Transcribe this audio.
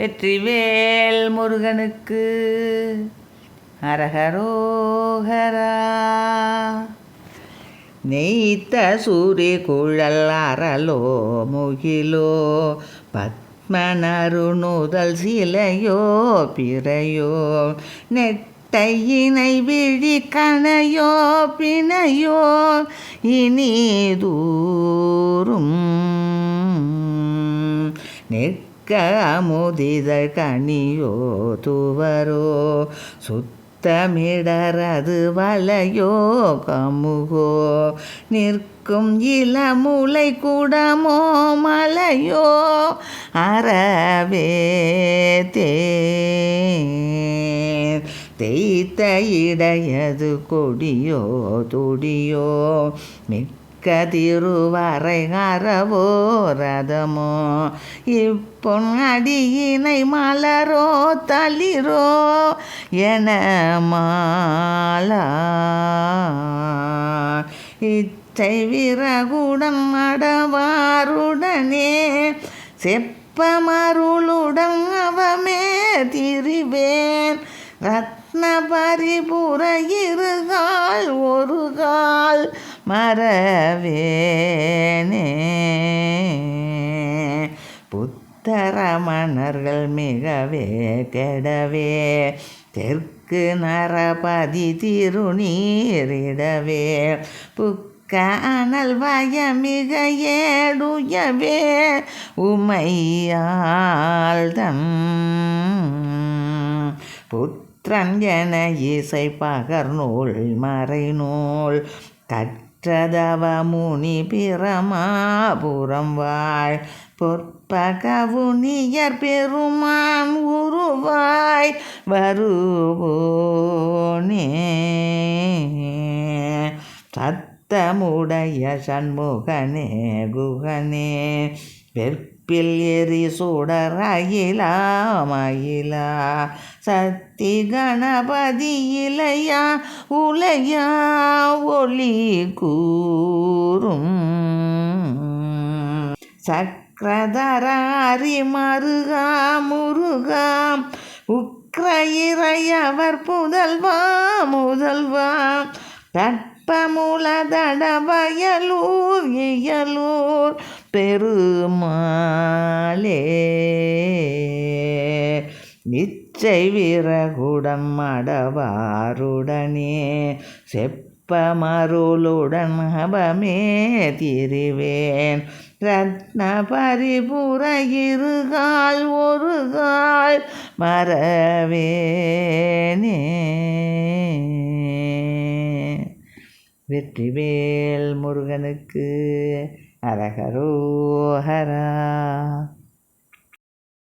வெற்றிவேல் முருகனுக்கு அரகரோகரா. நெய்த்த சூரி குழல் அரலோ முகிலோ பத்மனருணுதல் சிலையோ பிறையோ நெட்டையினை விழி கணையோ பிணையோ இனி தூரும் அமுதிதழ் கனியோ துவரோ சுத்தமிடரது வளையோ கமுகோ நிற்கும் இளமுலை குடமோ மலையோ அறவே தேய்த்த இடையது கொடியோ துடியோ கதிருவரை அறவோ ரதமோ இப்பொன் அடியினை மலரோ தளிரோ என மாலா இச்சை விறகுடன் மடவாருடனே செப்பமருளுடன் அவமே திரிவேன் ரத்ன பரிபுர இருகால் ஒரு கால் மறவேனே. புத்தரமணர்கள் மிகவே கெடவே தெற்கு நரபதி திருநீரிடவே புக்க அனல் வயமிக ஏடுயவே உமையாள்தம் புத்திரன் என இசை பகர்நூல் மறைநூல் கற்றதவ முனி பிரமாபுரம் வாழ் பொற்பகவுனியர் பெருமான் உருவாய் வருவோனே. சத்தமுடைய சண்முகனே குகனே வெற்பில் எரி சுடரகிலா மயிலா சக்தி கணபதி இளையா உலையா ஒளி கூறும் சக்கரதர அரிமருகா முருகா உக்ர இறையவர் புதல்வா முதல்வா கற்பமுலதட வயலூர் இயலூர் பெருமாளே நிச்சை விறகுடன் மடவாருடனே செப்பமருளுடன் அவமே திரிவேன் ரத்ன பரிபுர இருகால் ஒரு கால் மறவேனே. வெற்றிவேல் முருகனுக்கு அரகரோகரா.